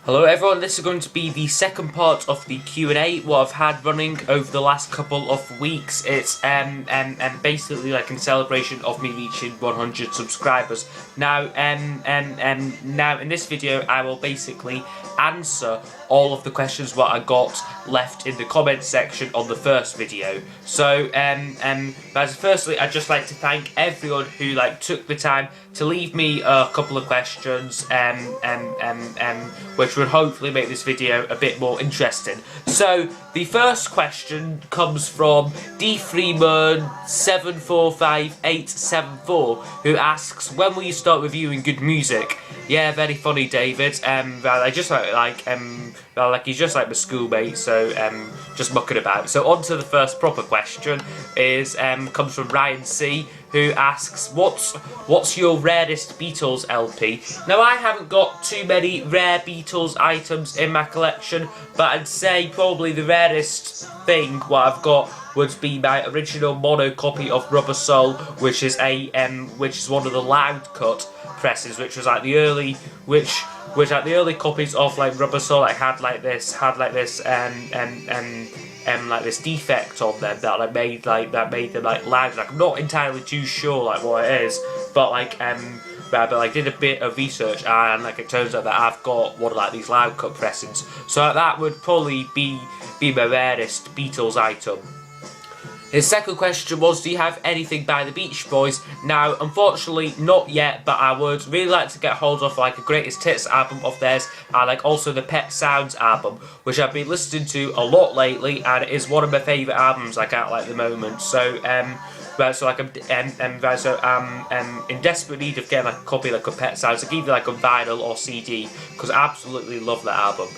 Hello everyone, this is going to be the second part of the Q&A what I've had running over the last couple of weeks. It's basically like in celebration of me reaching 100 subscribers. Now now in this video I will basically answer all of the questions what I got left in the comments section on the first video. So firstly I'd just like to thank everyone who took the time to leave me a couple of questions which would hopefully make this video a bit more interesting. So the first question comes from D Freeman 745874, who asks, when will you start reviewing good music? Yeah, very funny, David. I just he's just like my schoolmate, so just mucking about. So on to the first proper question is comes from Ryan C, who asks, what's your rarest Beatles LP? Now I haven't got too many rare Beatles items in my collection, but I'd say probably the rarest thing what I've got would be my original mono copy of Rubber Soul, which is one of the loud cut presses, which was like the early early copies of Rubber Soul had this defect on them that made them loud. I'm not entirely too sure what it is, but but did a bit of research and it turns out that I've got one of these loud cut pressings. So that would probably be my rarest Beatles item. His second question was, do you have anything by the Beach Boys? Now, unfortunately, not yet, but I would really like to get hold of a Greatest Hits album of theirs, and also the Pet Sounds album, which I've been listening to a lot lately, and it is one of my favourite albums at the moment. So, I'm in desperate need of getting a copy of Pet Sounds, either a vinyl or CD, because I absolutely love that album.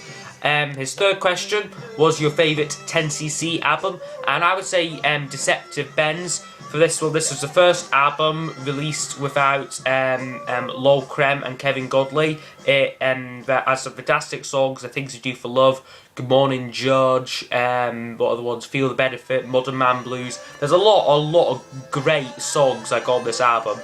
His third question was your favourite 10cc album, and I would say Deceptive Benz. For this one, this was the first album released without Lol Creme and Kevin Godley. It has some fantastic songs, The Things You Do for Love, Good Morning George, what other ones? Feel the Benefit, Modern Man Blues. There's a lot of great songs on this album,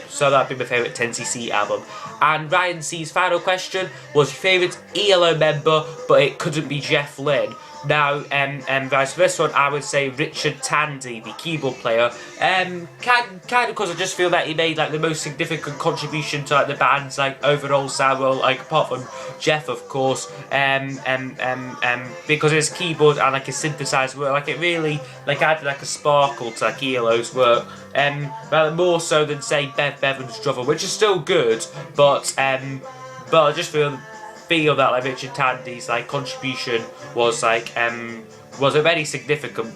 so that'd be my favourite 10cc album. And Ryan C's final question was your favourite ELO member, but it couldn't be Jeff Lynne. Now, for this one, I would say Richard Tandy, the keyboard player. Kind of because I just feel that he made the most significant contribution to the band's overall sound. Well, apart from Jeff, of course. Because his keyboard and his synthesizer work, it really added a sparkle to ELO's work. More so than say Bev Bevan's drummer, which is still good, but I just feel that Richard Tandy's contribution was a very significant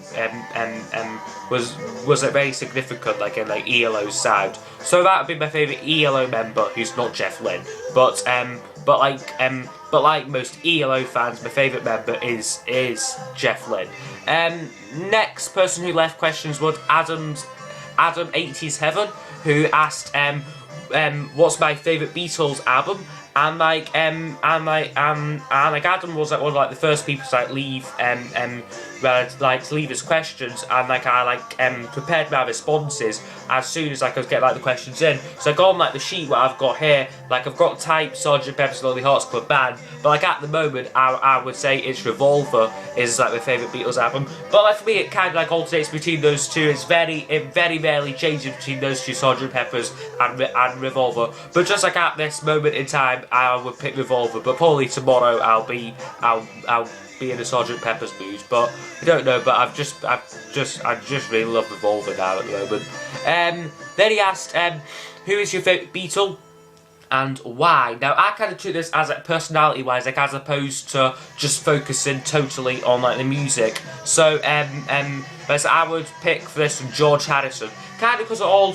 was a very significant in ELO's sound. So that would be my favourite ELO member who's not Jeff Lynne. But like most ELO fans, my favourite member is Jeff Lynne. Next person who left questions was Adam 80s Heaven, who asked what's my favourite Beatles album. And Adam was one of the first people to leave to leave his questions, and I prepared my responses as soon as I could get the questions in. So I got on the sheet what I've got here, I've got type Sgt. Pepper's Lonely Hearts Club Band, but at the moment I would say it's Revolver is my favourite Beatles album. But for me it kind of alternates between those two. It very rarely changes between those two, Sgt. Pepper's and Revolver. But just at this moment in time, I would pick Revolver. But probably tomorrow I'll be in a Sgt. Pepper's mood. But I don't know. But I just really love Revolver now at the moment. Then he asked, who is your favourite Beatle and why? Now I kind of took this as personality wise, as opposed to just focusing totally on the music. So I would pick for this one George Harrison, kind of because I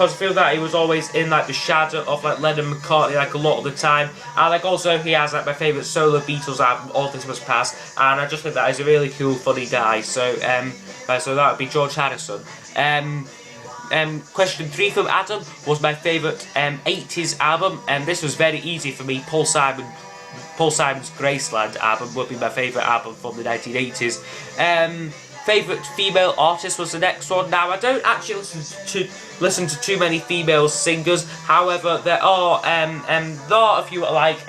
feel that he was always in the shadow of Lennon McCartney a lot of the time, and also he has my favourite solo Beatles album, All This Must Pass, and I just think that he's a really cool, funny guy. So so that would be George Harrison. Question 3 from Adam was my favourite 80s album, and this was very easy for me. Paul Simon's Graceland album would be my favourite album from the 1980s. favourite female artist was the next one. Now, I don't actually listen to too many female singers. However, there are a few like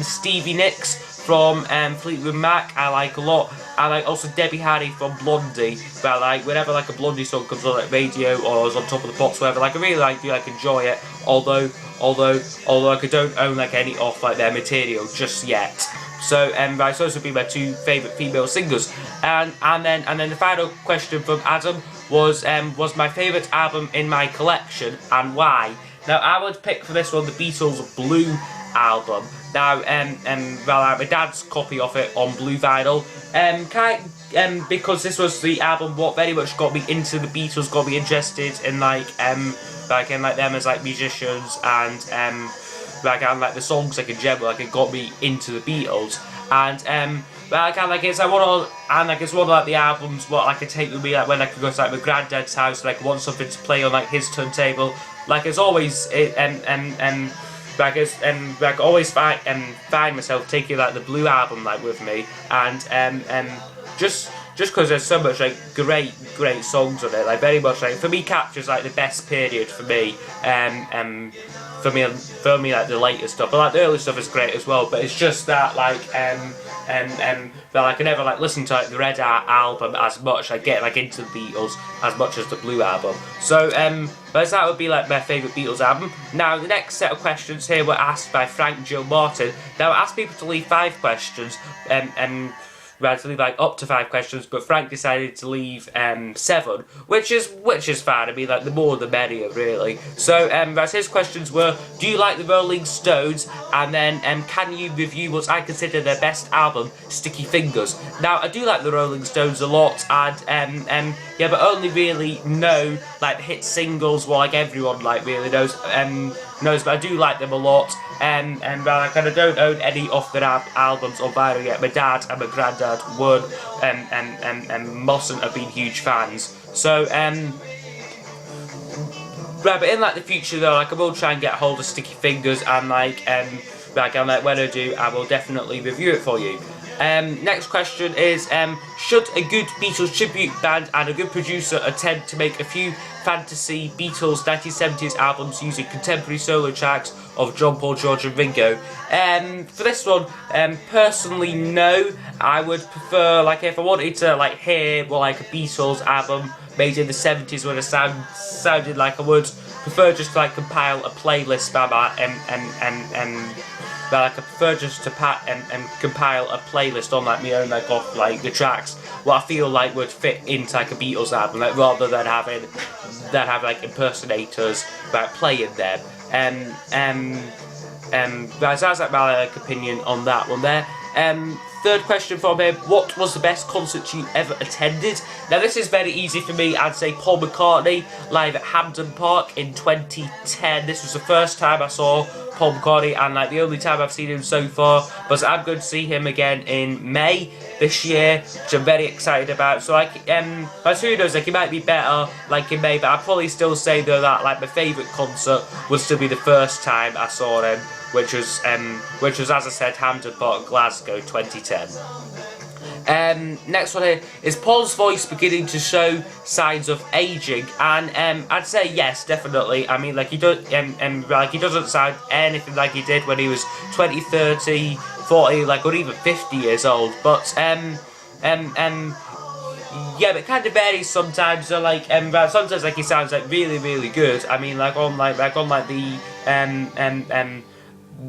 Stevie Nicks from Fleetwood Mac. I like a lot. I like also Debbie Harry from Blondie. But like whenever like a Blondie song comes on like radio or is on Top of the Pops, whatever, like I really do like enjoy it. Although like I don't own like any of like their material just yet. So those would be my two favourite female singers. And then the final question from Adam was my favourite album in my collection and why. Now I would pick for this one the Beatles' Blue album. Now my dad's copy of it on blue vinyl. Because this was the album what very much got me into the Beatles, got me interested in like them as like musicians and like the songs like in general, like it got me into the Beatles. And it's one of like the albums what I could take with me like when I could go to like my granddad's house, like want something to play on like his turntable. Like it's always I always find myself taking like the Blue album like with me, and just because there's so much like great songs on it, like very much like for me captures like the best period for me. For me like the latest stuff, but like the early stuff is great as well. But it's just that like that I can never like listen to like the Red album as much. I get like into the Beatles as much as the Blue album. So but that would be like my favourite Beatles album. Now the next set of questions here were asked by Frank Joe Martin. Now I asked people to leave 5 questions we had to leave like up to 5 questions, but Frank decided to leave 7, which is fine. I mean, like the more the merrier, really. So his questions were: do you like the Rolling Stones? And then can you review what I consider their best album, Sticky Fingers? Now I do like the Rolling Stones a lot, and yeah, but only really know like the hit singles, well, like everyone like really knows. But I do like them a lot, and I kind of don't own any of their albums on vinyl yet. My dad and my granddad would, and mustn't have been huge fans. So but in like the future though, like I will try and get hold of Sticky Fingers, and like when I do, I will definitely review it for you. Next question is, should a good Beatles tribute band and a good producer attempt to make a few fantasy Beatles 1970s albums using contemporary solo tracks of John, Paul, George and Ringo? For this one, personally no. I would prefer, like if I wanted to like hear like a Beatles album made in the 70s when it sounded like, I would prefer just to like compile a playlist by my but I prefer just to compile a playlist on like my own, like off like the tracks what I feel like would fit into like a Beatles album, like rather than having like impersonators like playing them. That's like my like opinion on that one there. Third question from him: what was the best concert you ever attended? Now this is very easy for me. I'd say Paul McCartney live at Hampden Park in 2010. This was the first time I saw Paul McCartney, and like the only time I've seen him so far. But I'm going to see him again in May this year, which I'm very excited about. So like who knows, like it might be better like in May, but I'd probably still say though that like my favourite concert would still be the first time I saw him, which was as I said, Hampden Park, Glasgow, 2010. Next one here: is Paul's voice beginning to show signs of aging? And I'd say yes, definitely. I mean, like he doesn't sound anything like he did when he was 20, 30, 40, like or even 50 years old. But yeah, but it kind of varies sometimes. So like sometimes like he sounds like really good. I mean, like on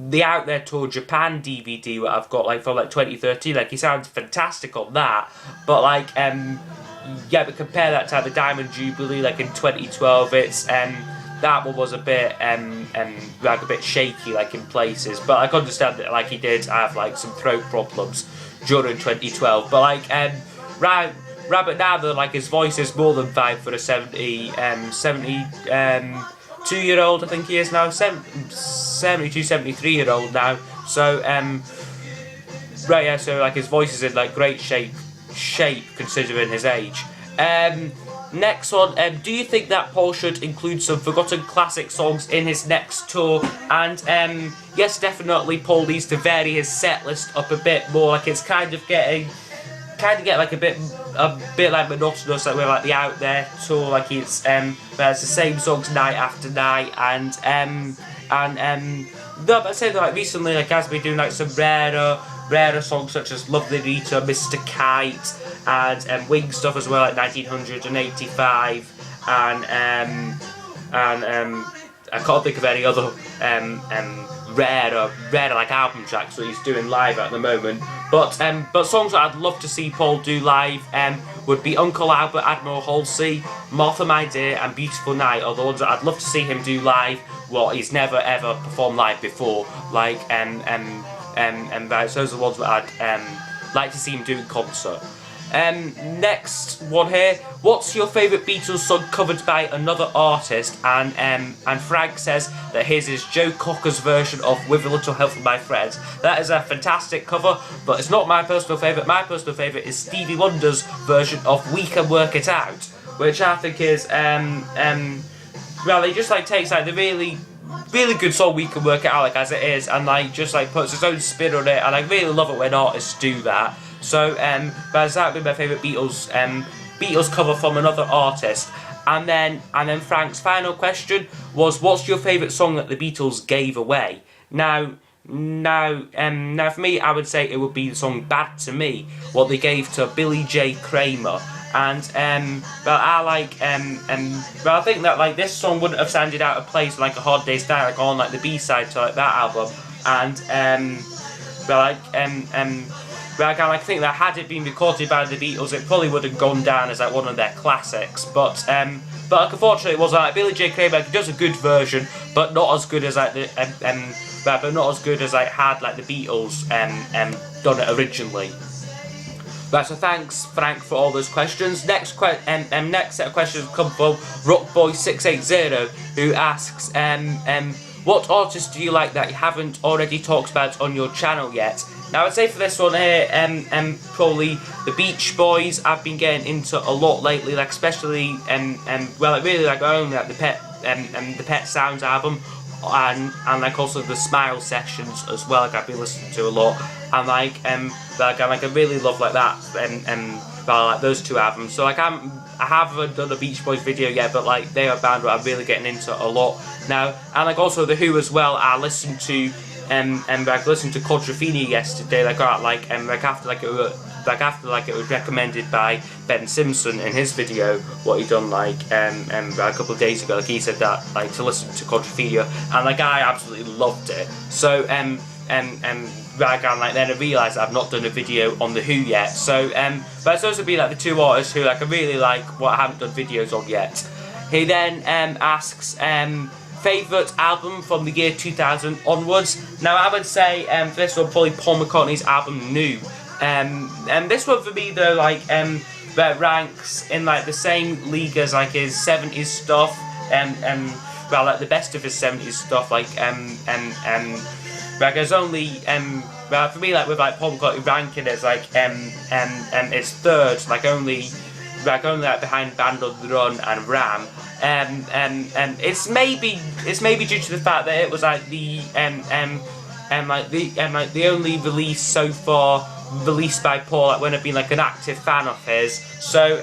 the Out There Tour Japan DVD what I've got like from like 2013, like he sounds fantastic on that. But like yeah, but compare that to the Diamond Jubilee like in 2012, it's that one was a bit like a bit shaky like in places. But I can understand that like he did have like some throat problems during 2012. But like Rabbit now though, like his voice is more than fine for a 72-year-old, I think he is now, 72, 73-year-old now. So right, yeah, so like his voice is in like great shape considering his age. Next one, do you think that Paul should include some forgotten classic songs in his next tour? And yes, definitely Paul needs to vary his set list up a bit more. Like it's kind of getting like a bit a bit like monotonous, like with like the Out There tour, like it's where it's the same songs night after night, and no, but I'd say that like recently, like has been doing like some rarer songs such as Lovely Rita, Mr. Kite, and Wing stuff as well, like 1985, and I can't think of any other rarer like album tracks that he's doing live at the moment. But songs that I'd love to see Paul do live would be Uncle Albert, Admiral Halsey, Martha My Dear, and Beautiful Night are the ones that I'd love to see him do live. What he's never ever performed live before. Like those are the ones that I'd like to see him do in concert. Next one here. What's your favourite Beatles song covered by another artist? And Frank says that his is Joe Cocker's version of With a Little Help from My Friends. That is a fantastic cover, but it's not my personal favourite. My personal favourite is Stevie Wonder's version of We Can Work It Out, which I think is well, he just like takes like the really good song We Can Work It Out like as it is, and like just like puts his own spin on it, and I really love it when artists do that. So but that would be my favourite Beatles cover from another artist. And then Frank's final question was, what's your favourite song that the Beatles gave away? Now for me, I would say it would be the song Bad to Me, what they gave to Billy J. Kramer. And well, I like well, I think that like this song wouldn't have sounded out of place like A Hard Day's Night, like on like the B-side to like that album. And well, I think that had it been recorded by the Beatles, it probably would have gone down as like one of their classics. But unfortunately, it wasn't. Like Billy J. Kramer does a good version, but not as good as like the but not as good as like had like the Beatles done it originally. Right, so thanks Frank for all those questions. Next set of questions come from Rockboy680, who asks what artists do you like that you haven't already talked about on your channel yet? Now I'd say for this one here, probably the Beach Boys I've been getting into a lot lately, like especially well, I really like only like the Pet Sounds album, and like also the Smile sessions as well, like I've been listening to a lot, and I really love like that, well, like those two albums. So like I haven't done a Beach Boys video yet, but like they are a band that I'm really getting into a lot now. And like also the Who as well, I listened to I listened to Quadrophenia yesterday, after it was recommended by Ben Simpson in his video, what he done a couple of days ago. Like he said that like to listen to Quadrophenia, and like I absolutely loved it. So then I realised I've not done a video on the Who yet. So but it's also be like the two artists who like I really like what I haven't done videos on yet. He then asks favourite album from the year 2000 onwards. Now I would say for this one probably Paul McCartney's album New. And this one for me though, like that ranks in like the same league as like his 70s stuff, well, like the best of his 70s stuff, like there's only well, for me, like with like Paul McCartney ranking as like it's third, like only behind Band on the Run and Ram. It's maybe due to the fact that it was like the the only release so far released by Paul, like when I've been like an active fan of his. So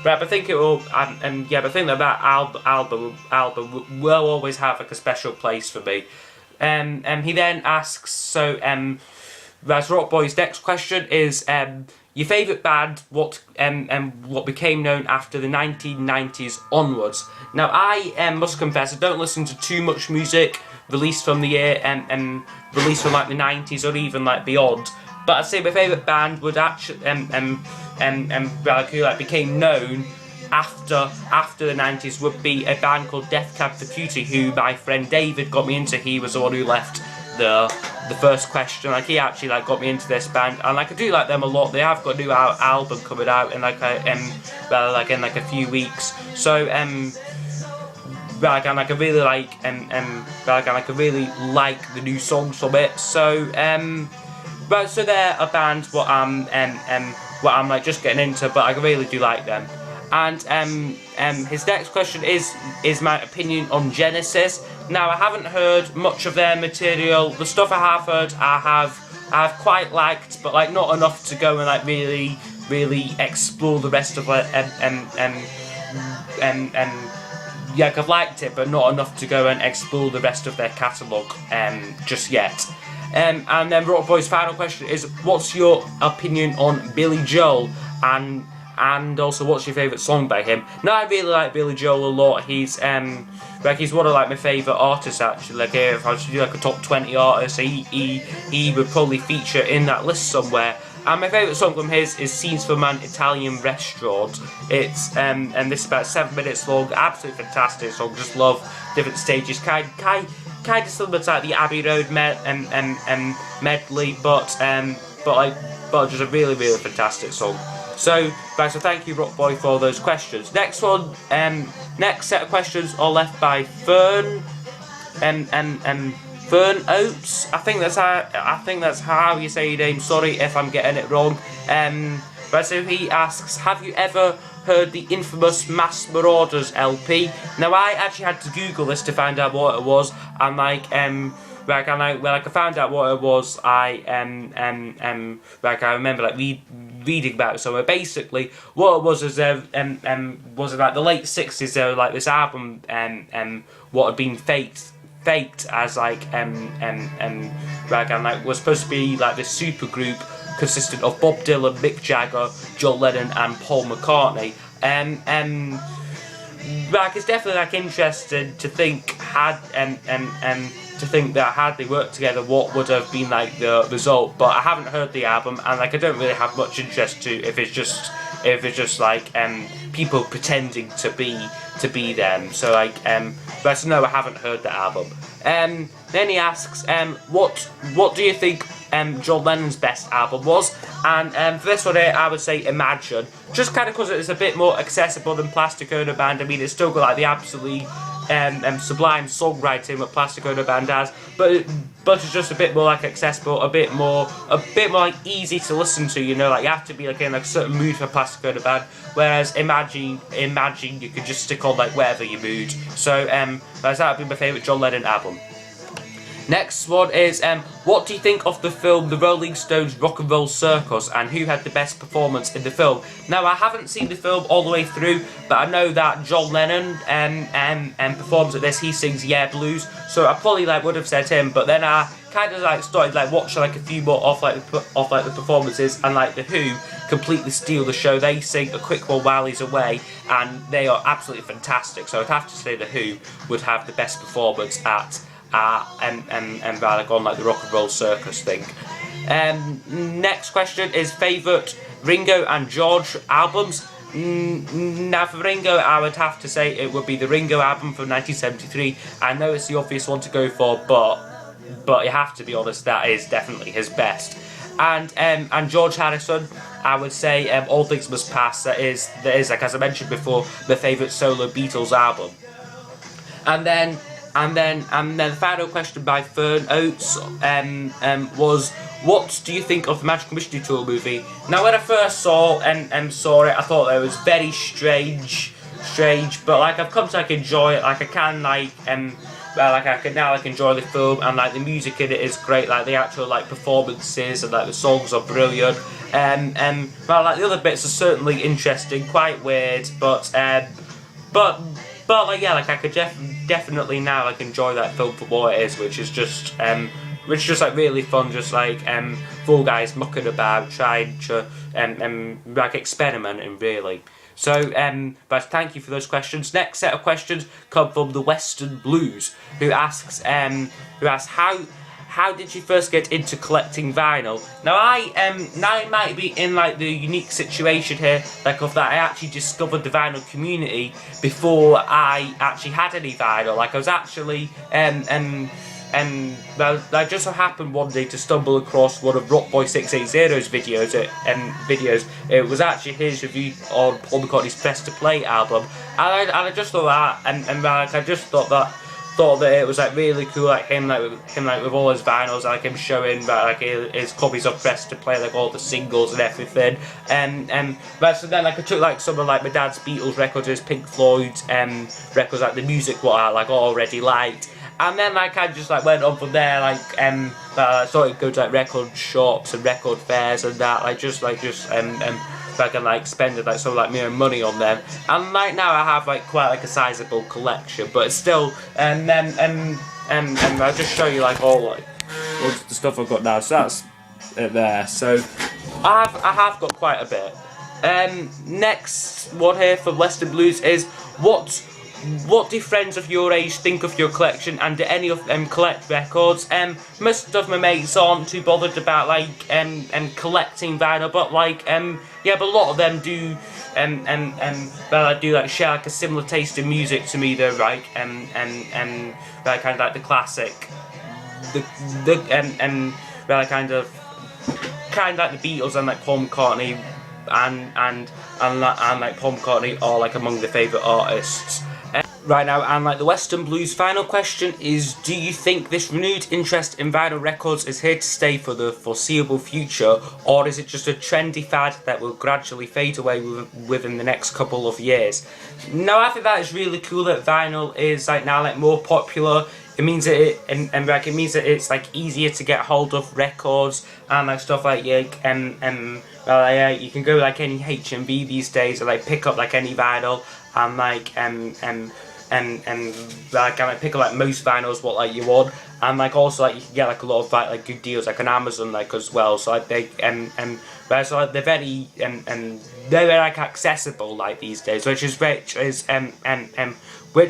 but I think it will, but I think that album will always have like a special place for me. He then asks, so that's Rockboy's next question is your favourite band, what became known after the 1990s onwards. Now I must confess I don't listen to too much music released from the year released from like the 90s or even like beyond. But I'd say my favourite band would actually who like became known after the 90s would be a band called Death Cab for Cutie, who my friend David got me into. He was the one who left the first question. Like he actually like got me into this band, and like I do like them a lot. They have got a new album coming out in like in like a few weeks. So I really like I really like the new songs from it. So so they're a band what I'm like just getting into, but I really do like them. And his next question is my opinion on Genesis. Now I haven't heard much of their material. The stuff I have heard I have quite liked, but like not enough to go and like really really explore the rest of it, yeah, I've liked it, but not enough to go and explore the rest of their catalogue just yet. And then Rock Boy's final question is, what's your opinion on Billy Joel, and also what's your favourite song by him? Now, I really like Billy Joel a lot. He's he's one of my favourite artists actually. Like if I was to do a top 20 artists, he would probably feature in that list somewhere. And my favourite song from his is Scenes from an Italian Restaurant. It's and this is about 7 minutes long. Absolutely fantastic song. Just love different stages. Kind of similar to like the Abbey Road medley, but just a really fantastic song. So guys, so thank you Rock Boy for those questions. Next set of questions are left by Fern Fern Oates. I think that's how you say your name. Sorry if I'm getting it wrong. But so he asks, have you ever heard the infamous Mass Marauders LP? Now I actually had to Google this to find out what it was, and when I found out what it was, I remember reading about it. So basically, what it was is was in like the late 60s. There was like this album what had been faked as was supposed to be like this super group consistent of Bob Dylan, Mick Jagger, John Lennon, and Paul McCartney. It's definitely interesting to think that had they worked together, what would have been like the result. But I haven't heard the album, and I don't really have much interest to if it's just people pretending to be them. So but no, I haven't heard the album. Then he asks, what do you think John Lennon's best album was? And for this one here, I would say Imagine, just kind of because it's a bit more accessible than Plastic Ono Band. I mean, it's still got like the absolutely sublime songwriting that Plastic Ono Band has, but it's just a bit more like accessible, a bit more like easy to listen to. You know, like you have to be like in like a certain mood for Plastic Ono Band. Whereas Imagine, you could just stick on like whatever your mood. So that would be my favourite John Lennon album. Next one is, what do you think of the film The Rolling Stones Rock and Roll Circus, and who had the best performance in the film? Now, I haven't seen the film all the way through, but I know that John Lennon performs at this. He sings Yeah Blues, so I probably would have said him, but then I kind of started watching a few more off the performances, and The Who completely steal the show. They sing A Quick One While He's Away, and they are absolutely fantastic. So I'd have to say The Who would have the best performance at on the Rock and Roll Circus thing. Next question is favourite Ringo and George albums. Now for Ringo, I would have to say it would be the Ringo album from 1973. I know it's the obvious one to go for, but you have to be honest, that is definitely his best. And George Harrison, I would say All Things Must Pass. That is like, as I mentioned before, the favourite solo Beatles album. And then the final question by Fern Oates was, what do you think of the Magical Mystery Tour movie? Now, when I first saw it, I thought it was very strange, but I've come to enjoy it. I can now enjoy the film, and the music in it is great. The actual performances and the songs are brilliant. The other bits are certainly interesting, quite weird, but I could definitely now enjoy that film for what it is, which is just really fun, just four guys mucking about, trying to experimenting really. So but thank you for those questions. Next set of questions come from the Western Blues, who asks how did you first get into collecting vinyl? Now I might be in the unique situation here, of that I actually discovered the vinyl community before I actually had any vinyl. I was actually I just so happened one day to stumble across one of Rockboy680's videos. It was actually his review on Paul McCartney's Best to Play album, and I just thought that, and I just thought that it was really cool, him with all his vinyls, him showing his copies of Best to Play, all the singles and everything. But so then I took some of my dad's Beatles records, his Pink Floyd records, the music what I already liked. And then I just went on from there. I started to go to record shops and record fairs and that. I can like spend like some like my own money on them. And like now I have like quite like a sizable collection, but it's still and I'll just show you like all the stuff I've got now. So that's it there. So I have got quite a bit. Next one here for Western Blues is what do friends of your age think of your collection, and do any of them collect records? Most of my mates aren't too bothered about like collecting vinyl, but like yeah, but a lot of them do well, I do like share like a similar taste in music to me though, right? Well, kind of like the classic, well, kind of like the Beatles and like Paul McCartney and like Paul McCartney are like among the favourite artists. Right now, and like the Western Blues final question is, do you think this renewed interest in vinyl records is here to stay for the foreseeable future, or is it just a trendy fad that will gradually fade away within the next couple of years? No, I think that is really cool that vinyl is like now like more popular. It means that it means that it's like easier to get hold of records and like stuff like well, yeah, you can go like any HMV these days and like pick up like any vinyl and like like I pick up like most vinyls what like you want, and like also like you can get like a lot of like good deals like on Amazon like as well. So like they so like, they're very they're like accessible like these days, which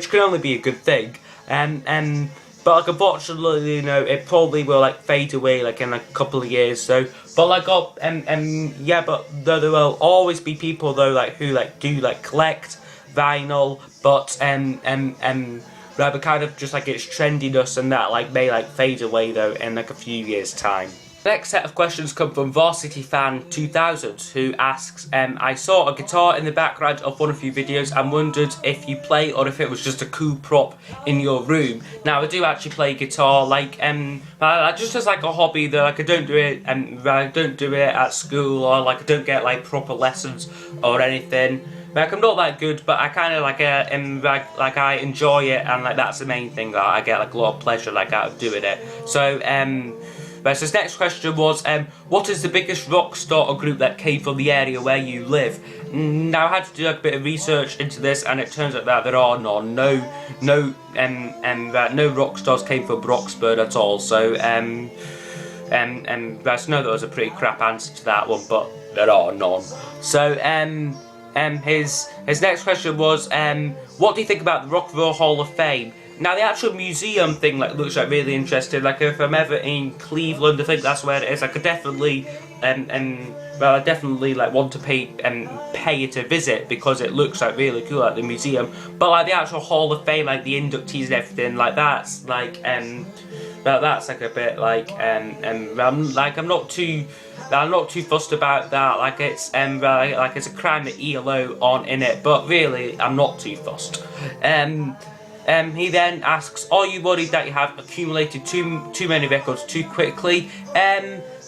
can only be a good thing. But like unfortunately, you know, it probably will like fade away like in like a couple of years. So, but like yeah, but there will always be people though like who like do like collect vinyl, but rather kind of just like its trendiness and that like may like fade away though in like a few years' time. The next set of questions come from Varsity Fan 2000, who asks, I saw a guitar in the background of one of your videos and wondered if you play or if it was just a cool prop in your room. Now I do actually play guitar, like just as like a hobby though. Like I don't do it I don't do it at school, or like I don't get like proper lessons or anything. Like I'm not that good, but I kind of like like I enjoy it, and like that's the main thing, that I get like a lot of pleasure like out of doing it. So so his next question was, what is the biggest rock star or group that came from the area where you live? Now I had to do like, a bit of research into this, and it turns out that there are none. No rock stars came from Broxburn at all. So I know that was a pretty crap answer to that one, but there are none. So his next question was, what do you think about the Rock and Roll Hall of Fame? Now the actual museum thing like looks like really interesting. Like if I'm ever in Cleveland, I think that's where it is. I could definitely well, I definitely like want to pay it a visit because it looks like really cool, like the museum. But like the actual Hall of Fame, like the inductees and everything, like that's like well, that's like a bit like I'm not too fussed about that. Like it's like it's a crime that ELO aren't in it, but really I'm not too fussed. He then asks, are you worried that you have accumulated too many records too quickly?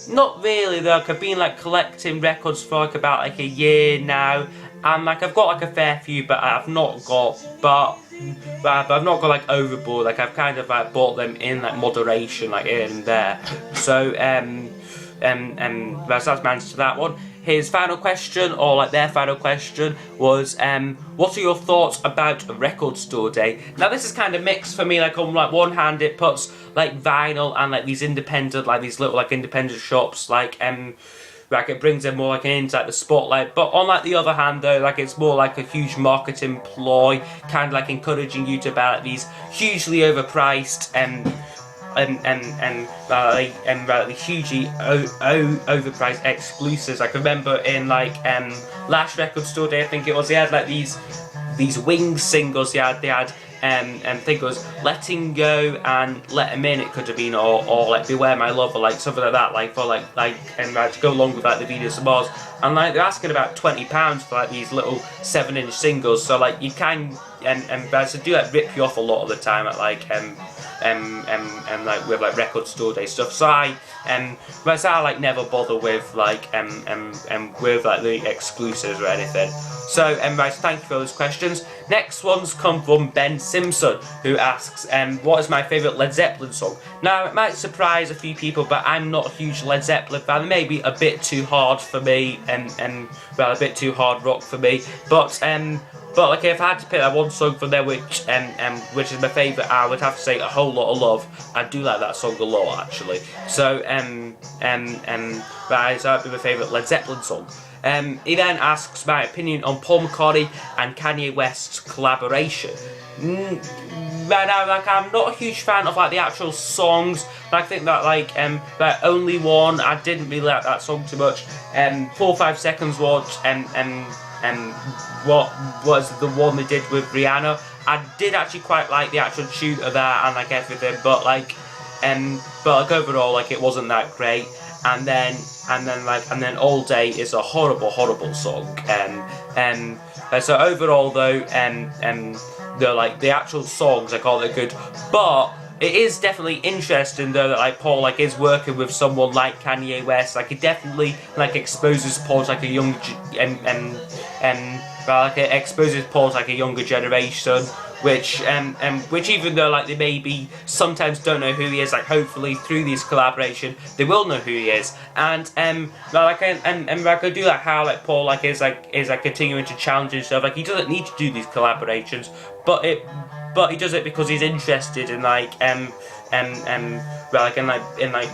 Not really though. I've been like collecting records for like about like a year now, and like I've got like a fair few, but I've not got like overboard. Like I've kind of like bought them in like moderation, like here and there. So that's my answer to that one. His final question, or like their final question, was what are your thoughts about a record store day? Now this is kind of mixed for me. Like on like one hand it puts like vinyl and like these independent, like these little like independent shops, like it brings them more like into like the spotlight. But on like the other hand though, like it's more like a huge marketing ploy, kind of like encouraging you to buy like these hugely overpriced hugely overpriced exclusives. I can remember in like last record store day, I think it was, they had like these Wings singles. They had I think it was Letting Go and Let 'Em In, it could have been, or like Beware My Love, or like something like that, like for like to go along with like the Venus and Mars, and like they're asking about £20 for like these little 7-inch singles. So like you can so do like rip you off a lot of the time at like like with like record store day stuff. So I like never bother with like with like the exclusives or anything. So right, thank you for those questions. Next ones come from Ben Simpson, who asks what is my favourite Led Zeppelin song? Now it might surprise a few people, but I'm not a huge Led Zeppelin fan. Maybe a bit too hard for me, and well, a bit too hard rock for me. But like if I had to pick that one song from there, which is my favourite, I would have to say A Whole Lot of Love. I do like that song a lot, actually. So right, so that'd be my favourite Led Zeppelin song. He then asks my opinion on Paul McCartney and Kanye West's collaboration. Right now, like, I'm not a huge fan of like the actual songs, but I think that like Only One, I didn't really like that song too much. 4 5 Seconds was what was the one they did with Rihanna. I did actually quite like the actual tune of that and like everything, but like overall, like, it wasn't that great. And then All Day is a horrible song. So overall though, the actual songs, like, all they're good, but it is definitely interesting though that like Paul like is working with someone like Kanye West. Like, it definitely like exposes Paul to like a young exposes Paul to like a younger generation, which even though like they maybe sometimes don't know who he is, like hopefully through these collaboration they will know who he is. And I do like how like Paul like is continuing to challenge himself. Like, he doesn't need to do these collaborations, but he does it because he's interested in in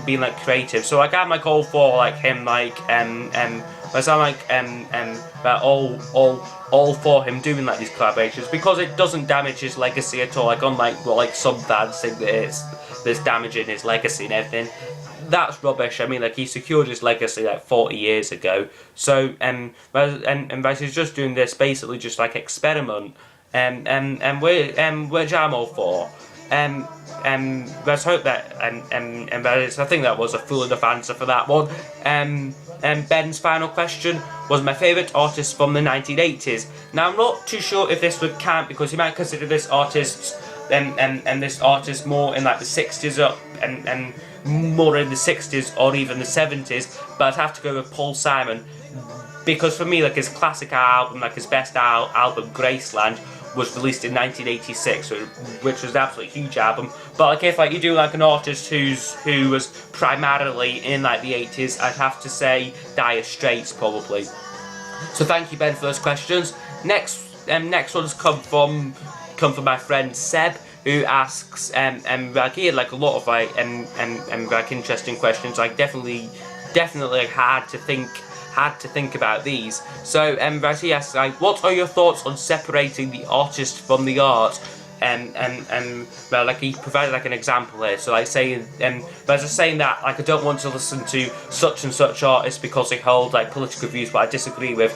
being like creative. So like I'm like all for like him all for him doing like these collaborations, because it doesn't damage his legacy at all. Like, unlike like some fans think that it's damaging his legacy and everything. That's rubbish. I mean, like, he secured his legacy like 40 years ago. So he's just doing this basically just like experiment. Which I'm all for. Let's hope that I think that was a full enough answer for that one. Ben's final question was my favourite artist from the 1980s. Now, I'm not too sure if this would count, because you might consider this artist this artist more in like the 60s and more in the 60s or even the 70s, but I'd have to go with Paul Simon, because for me, like, his classic album, like his best album, Graceland, was released in 1986, which was an absolutely huge album. But like, if like you do like an artist who was primarily in like the 80s, I'd have to say Dire Straits probably. So thank you, Ben, for those questions. Next ones come from my friend Seb, who asks like, he had like a lot of like like interesting questions. Like, definitely like, had to think about these. So he asks like, what are your thoughts on separating the artist from the art? Well, like, he provided like an example here. So like saying saying that like, I don't want to listen to such and such artists because they hold like political views but I disagree with.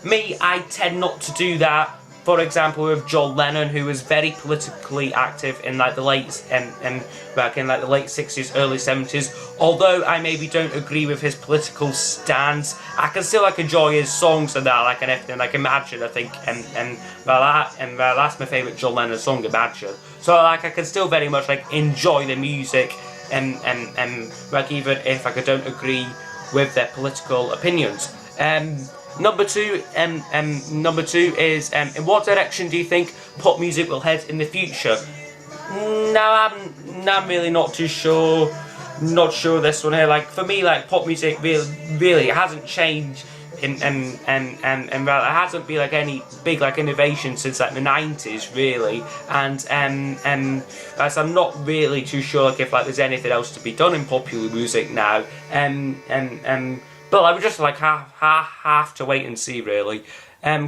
Me, I tend not to do that. For example, with John Lennon, who was very politically active in like the late back in like the late 60s, early 70s. Although I maybe don't agree with his political stance, I can still like enjoy his songs and that, like, and everything, like Imagine, I think, that's my favourite John Lennon song, Imagine. So like, I can still very much like enjoy the music and like, even if like I don't agree with their political opinions. Number two is in what direction do you think pop music will head in the future? No, I'm really not too sure. Not sure this one here. Like, for me, like, pop music really hasn't changed and it hasn't been like any big like innovation since like the 90s really, and I'm not really too sure like if like there's anything else to be done in popular music now, but I would just like have to wait and see really.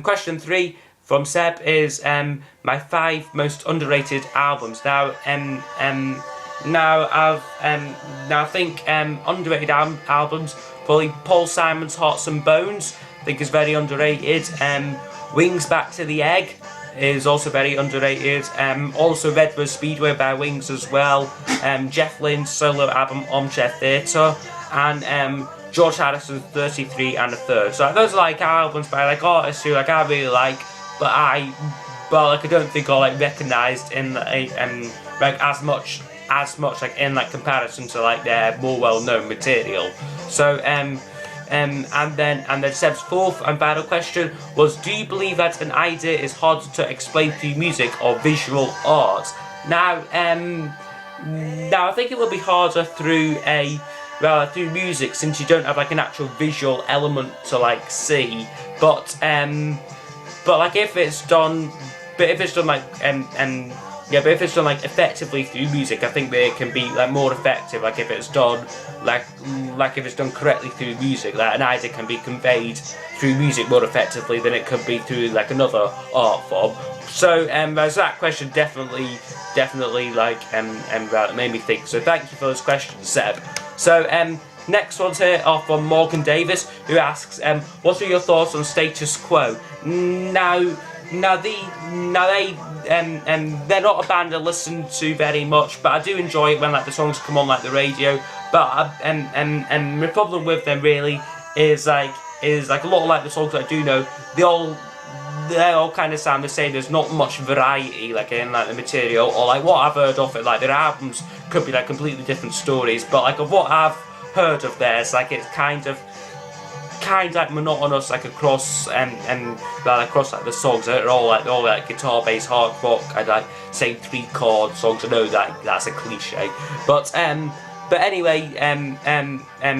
Question 3 from Seb is my 5 most underrated albums. Now I think underrated albums, probably Paul Simon's Hearts and Bones, I think is very underrated. Wings Back to the Egg is also very underrated. Also Redwood Speedway by Wings as well. Jeff Lynne's solo album Armchair Theatre, and George Harrison's 33 and a Third. So those are like albums by like artists who like I really like, but I don't think are like recognised in like as much like in like comparison to like their more well-known material. So and then Seb's fourth and final question was, do you believe that an idea is harder to explain through music or visual art? Now I think it will be harder through through music, since you don't have like an actual visual element to like see. But like if it's done like effectively through music, I think that it can be like more effective. Like if it's done like if it's done correctly through music, like an idea can be conveyed through music more effectively than it could be through like another art form. So that question definitely like made me think. So thank you for those questions, Seb. So next ones here are from Morgan Davis, who asks, what are your thoughts on Status Quo? Now they're not a band I listen to very much, but I do enjoy it when like the songs come on like the radio. But my problem with them really is like a lot of like the songs that I do know, they all kind of sound the same. There's not much variety like in like the material, or like what I've heard of it, like their albums could be like completely different stories, but like of what I've heard of theirs, like it's kind of like monotonous, like across across like the songs. They're all like guitar based hard rock. I'd like say 3-chord songs. I know that that's a cliche, but anyway,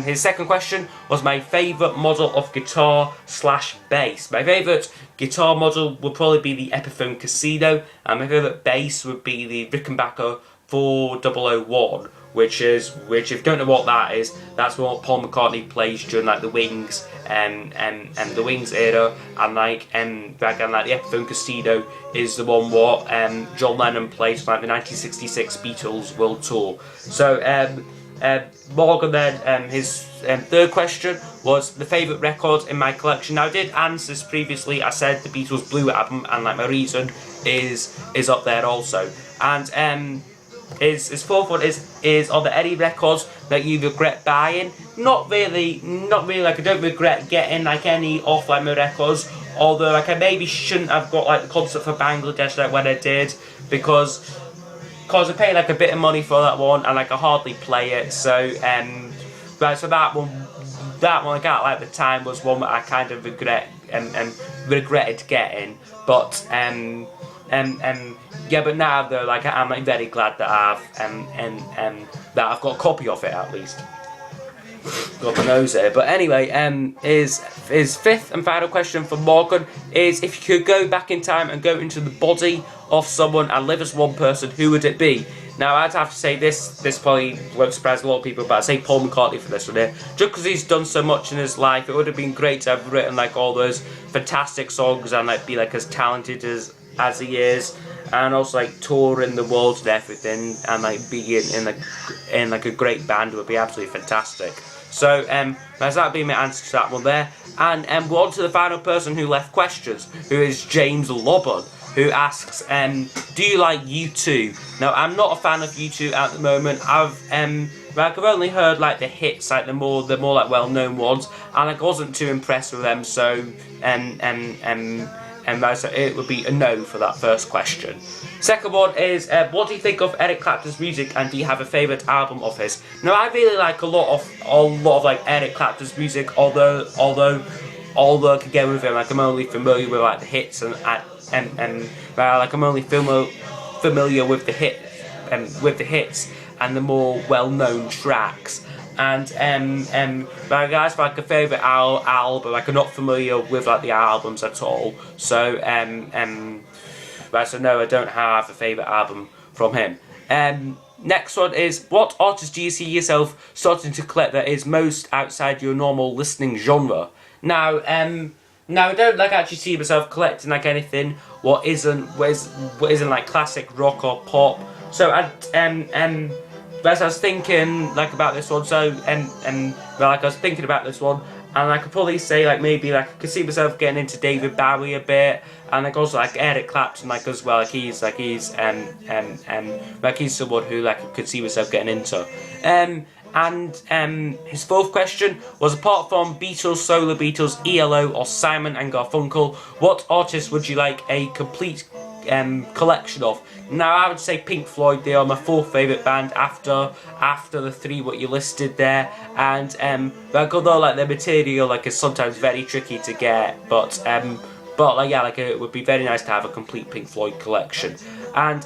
his second question was my favourite model of guitar / bass. My favourite guitar model would probably be the Epiphone Casino, and my favourite bass would be the Rickenbacker 4001, which if you don't know what that is, that's what Paul McCartney plays during like the Wings and the Wings era, and like the Epiphone Casino is the one what John Lennon plays for like the 1966 Beatles World Tour. So Morgan then, his third question was the favourite record in my collection. Now I did answer this previously. I said the Beatles Blue album, and like my reason is up there also. And his fourth one is are there any records that you regret buying? Not really. Like I don't regret getting like any off like my records. Although like I maybe shouldn't have got like the concert for Bangladesh like when I did, because I paid like a bit of money for that one, and like I hardly play it. So so that one I got like at the time was one that I kind of regretted getting. But yeah, but now though, like I'm like very glad that that I've got a copy of it at least. Got my nose there. But anyway, his fifth and final question for Morgan is, if you could go back in time and go into the body of someone and live as one person, who would it be? Now I'd have to say this probably won't surprise a lot of people, but I'd say Paul McCartney for this one here. Just because he's done so much in his life, it would have been great to have written like all those fantastic songs and like be like as talented as he is, and also like touring the world and everything, and like being in like a great band would be absolutely fantastic. So that would be my answer to that one there. And we're on to the final person who left questions, who is James Lobban, who asks, do you like U2? Now I'm not a fan of U2 at the moment. I've only heard like the hits, like the more like well-known ones, and I wasn't too impressed with them. So so it would be a no for that first question. Second one is, what do you think of Eric Clapton's music, and do you have a favourite album of his? Now I really like a lot of like Eric Clapton's music, although I can get with him, like I'm only familiar with like the hits and like I'm only familiar with the hits and the more well-known tracks. And guys, for like a favourite album, like I'm not familiar with like the albums at all. So so no, I don't have a favourite album from him. Next one is, what artist do you see yourself starting to collect that is most outside your normal listening genre? Now I don't like actually see myself collecting like anything what isn't like classic rock or pop. So I was thinking like about this one, so I was thinking about this one, and I could probably say like maybe like I could see myself getting into David Bowie a bit, and like also like Eric Clapton like as well. Like he's someone who like I could see myself getting into. And his fourth question was, apart from Beatles, Solo Beatles, ELO, or Simon and Garfunkel, what artist would you like a complete collection of? Now I would say Pink Floyd, they are my fourth favourite band after the three what you listed there, and like although like their material like is sometimes very tricky to get, but like yeah, like it would be very nice to have a complete Pink Floyd collection. And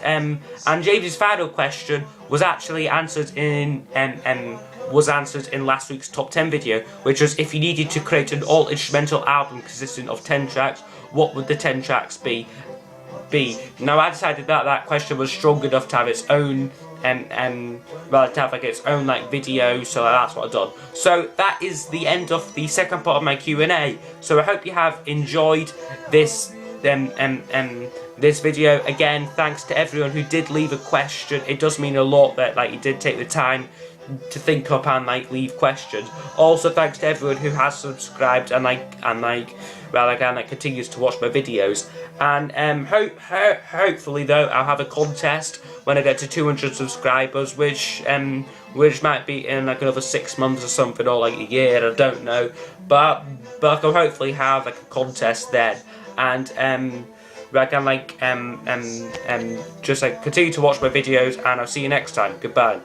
James's final question was actually answered in last week's top 10 video, which was if you needed to create an all-instrumental album consisting of 10 tracks, what would the 10 tracks be? Now I decided that question was strong enough to have its own well, to have like its own like video, so that's what I've done. So that is the end of the second part of my Q&A. So I hope you have enjoyed this this video. Again, thanks to everyone who did leave a question. It does mean a lot that like you did take the time to think up and like leave questions. Also, thanks to everyone who has subscribed and continues to watch my videos. And hopefully though, I'll have a contest when I get to 200 subscribers, which might be in like another 6 months or something, or like a year, I don't know. But I'll hopefully have like a contest then, and I can just like continue to watch my videos, and I'll see you next time. Goodbye.